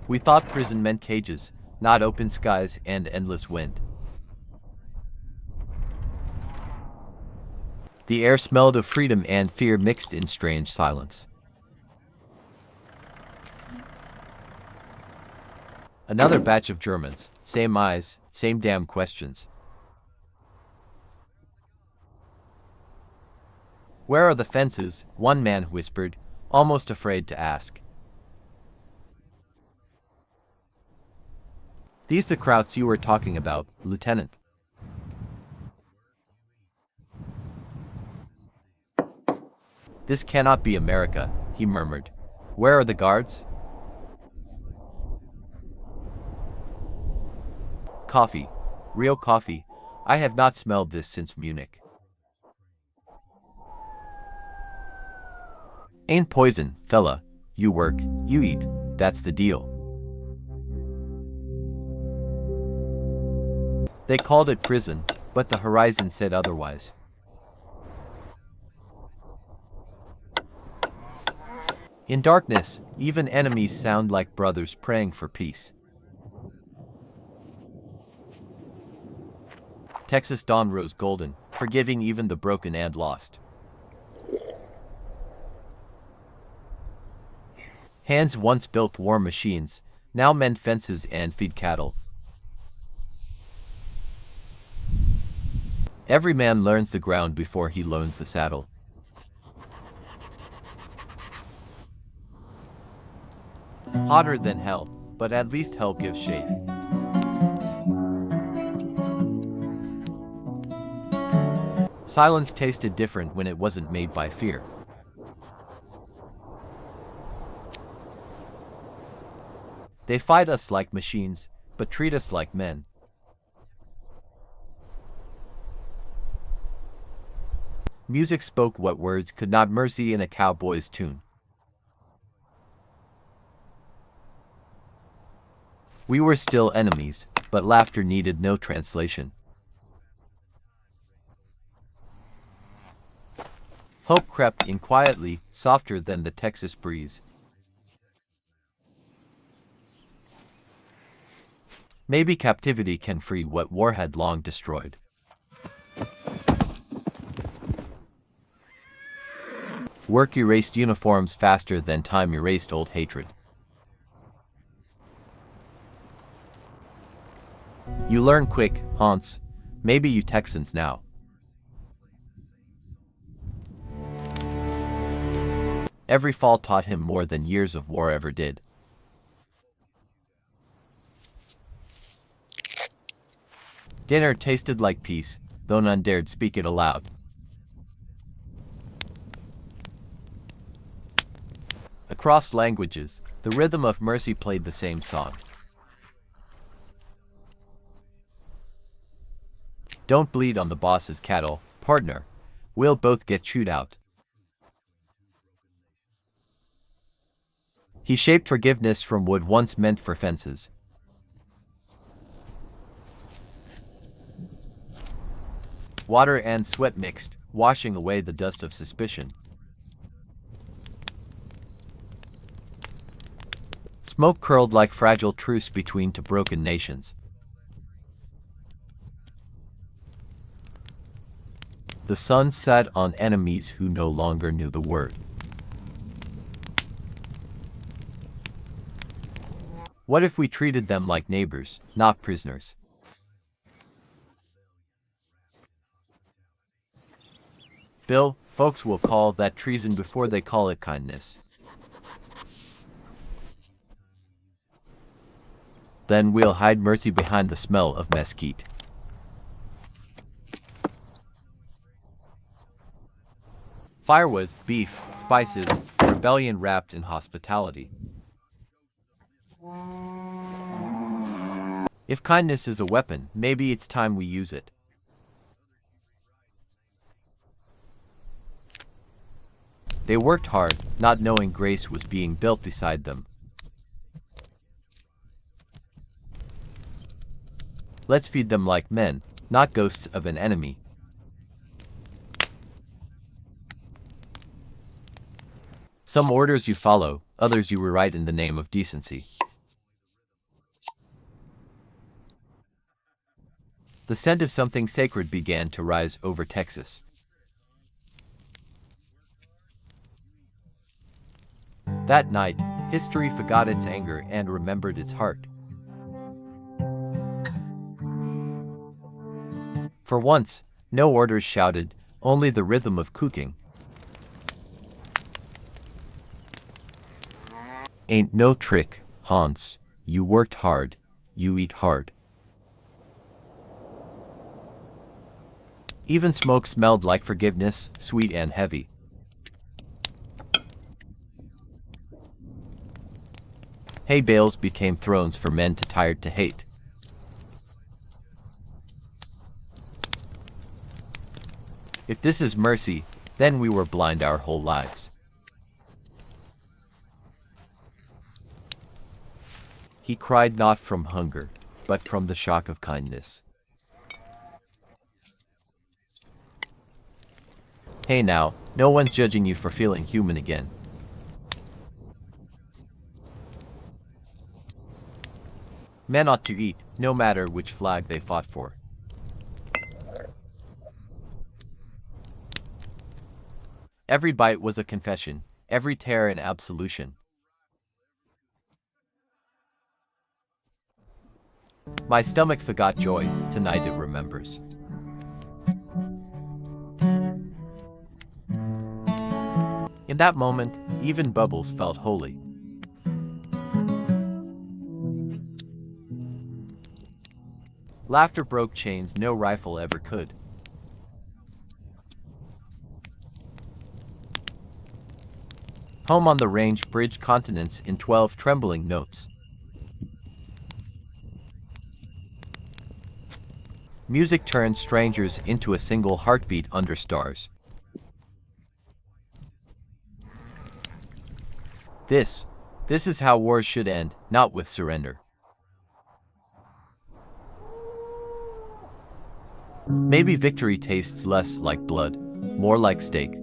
We thought prison meant cages, not open skies and endless wind. The air smelled of freedom and fear mixed in strange silence. Another batch of Germans, same eyes, same damn questions. Where are the fences? One man whispered, almost afraid to ask. These the krauts you were talking about, Lieutenant. This cannot be America, he murmured. Where are the guards? Coffee. Real coffee. I have not smelled this since Munich. Ain't poison, fella. You work, you eat. That's the deal. They called it prison, but the horizon said otherwise. In darkness, even enemies sound like brothers praying for peace. Texas dawn rose golden, forgiving even the broken and lost. Hands once built war machines, now mend fences and feed cattle. Every man learns the ground before he learns the saddle. Hotter than hell, but at least hell gives shade. Silence tasted different when it wasn't made by fear. They fight us like machines, but treat us like men. Music spoke what words could not, mercy in a cowboy's tune. We were still enemies, but laughter needed no translation. Hope crept in quietly, softer than the Texas breeze. Maybe captivity can free what war had long destroyed. Work erased uniforms faster than time erased old hatred. You learn quick, Hans. Maybe you Texans now. Every fall taught him more than years of war ever did. Dinner tasted like peace, though none dared speak it aloud. Across languages, the rhythm of mercy played the same song. Don't bleed on the boss's cattle, partner. We'll both get chewed out. He shaped forgiveness from wood once meant for fences. Water and sweat mixed, washing away the dust of suspicion. Smoke curled like fragile truce between two broken nations. The sun set on enemies who no longer knew the word. What if we treated them like neighbors, not prisoners? Bill, folks will call that treason before they call it kindness. Then we'll hide mercy behind the smell of mesquite. Firewood, beef, spices, rebellion wrapped in hospitality. If kindness is a weapon, maybe it's time we use it. They worked hard, not knowing grace was being built beside them. Let's feed them like men, not ghosts of an enemy. Some orders you follow, others you rewrite in the name of decency. The scent of something sacred began to rise over Texas. That night, history forgot its anger and remembered its heart. For once, no orders shouted, only the rhythm of cooking. Ain't no trick, Hans. You worked hard, you eat hard. Even smoke smelled like forgiveness, sweet and heavy. Hay bales became thrones for men too tired to hate. If this is mercy, then we were blind our whole lives. He cried not from hunger, but from the shock of kindness. Hey now, no one's judging you for feeling human again. Men ought to eat, no matter which flag they fought for. Every bite was a confession, every tear an absolution. My stomach forgot joy, tonight it remembers. In that moment, even bubbles felt holy. Laughter broke chains no rifle ever could. Home on the range bridged continents in 12 trembling notes. Music turned strangers into a single heartbeat under stars. This is how wars should end, not with surrender. Maybe victory tastes less like blood, more like steak.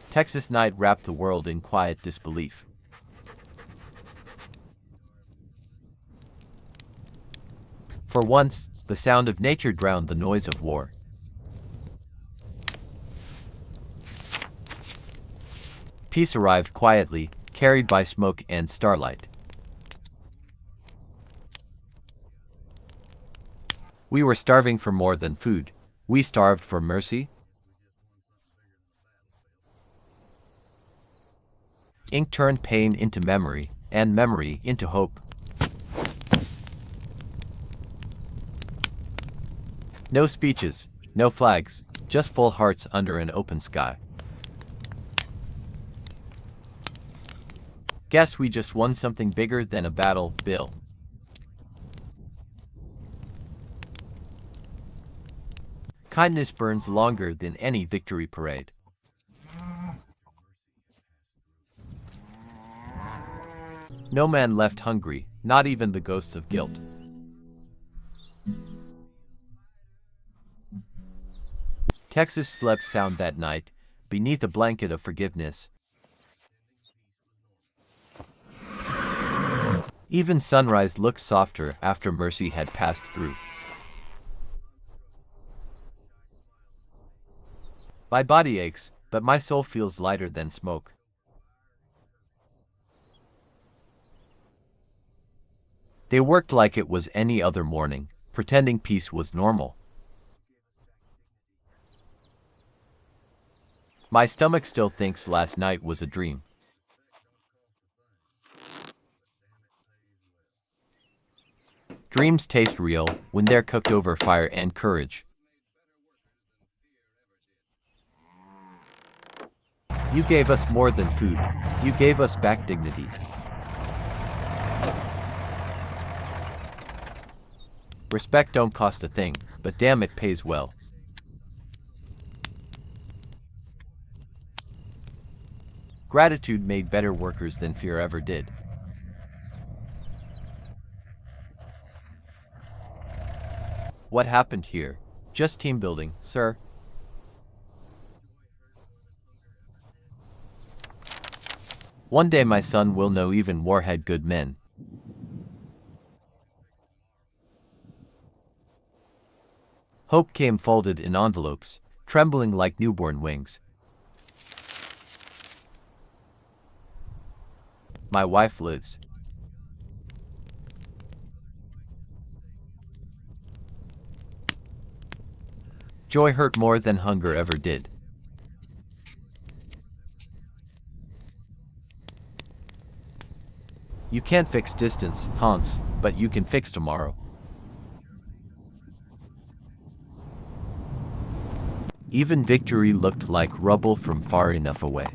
Texas night wrapped the world in quiet disbelief. For once, the sound of nature drowned the noise of war. Peace arrived quietly, carried by smoke and starlight. We were starving for more than food. We starved for mercy. Ink turned pain into memory, and memory into hope. No speeches, no flags, just full hearts under an open sky. Guess we just won something bigger than a battle, Bill. Kindness burns longer than any victory parade. No man left hungry, not even the ghosts of guilt. Texas slept sound that night, beneath a blanket of forgiveness. Even sunrise looked softer after mercy had passed through. My body aches, but my soul feels lighter than smoke. They worked like it was any other morning, pretending peace was normal. My stomach still thinks last night was a dream. Dreams taste real when they're cooked over fire and courage. You gave us more than food. You gave us back dignity. Respect don't cost a thing, but damn it pays well. Gratitude made better workers than fear ever did. What happened here? Just team building, sir. One day my son will know even war had good men. Hope came folded in envelopes, trembling like newborn wings. My wife lives. Joy hurt more than hunger ever did. You can't fix distance, Hans, but you can fix tomorrow. Even victory looked like rubble from far enough away.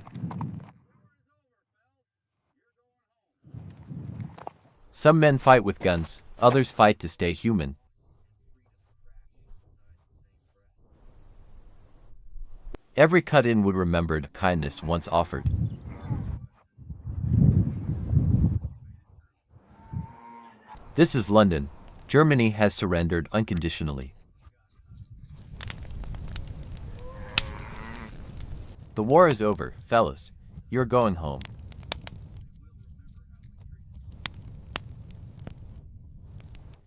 Some men fight with guns, others fight to stay human. Every cut-in would remember the kindness once offered. This is London. Germany has surrendered unconditionally. The war is over, fellas. You're going home.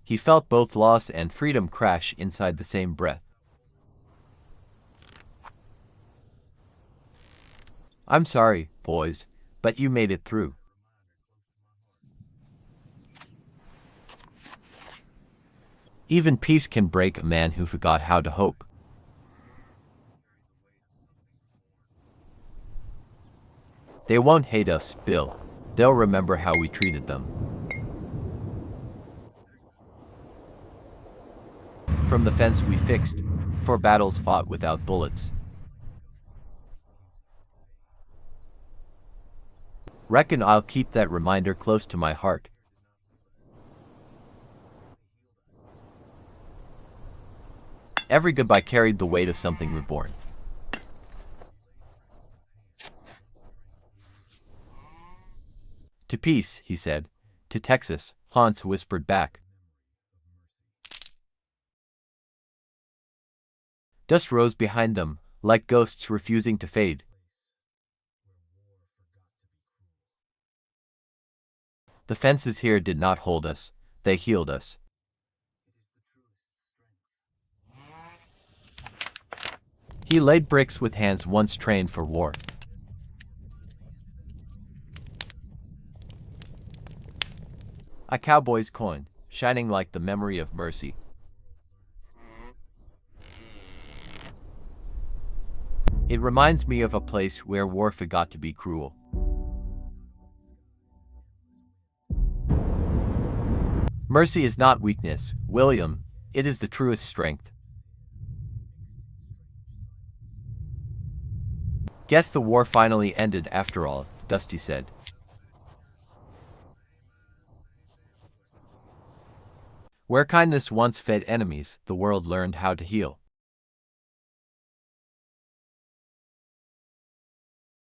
He felt both loss and freedom crash inside the same breath. I'm sorry, boys, but you made it through. Even peace can break a man who forgot how to hope. They won't hate us, Bill. They'll remember how we treated them. From the fence we fixed, for battles fought without bullets. Reckon I'll keep that reminder close to my heart. Every goodbye carried the weight of something reborn. To peace, he said. To Texas, Hans whispered back. Dust rose behind them, like ghosts refusing to fade. The fences here did not hold us, they healed us. He laid bricks with hands once trained for war. A cowboy's coin, shining like the memory of mercy. It reminds me of a place where war forgot to be cruel. Mercy is not weakness, William, it is the truest strength. Guess the war finally ended after all, Dusty said. Where kindness once fed enemies, the world learned how to heal.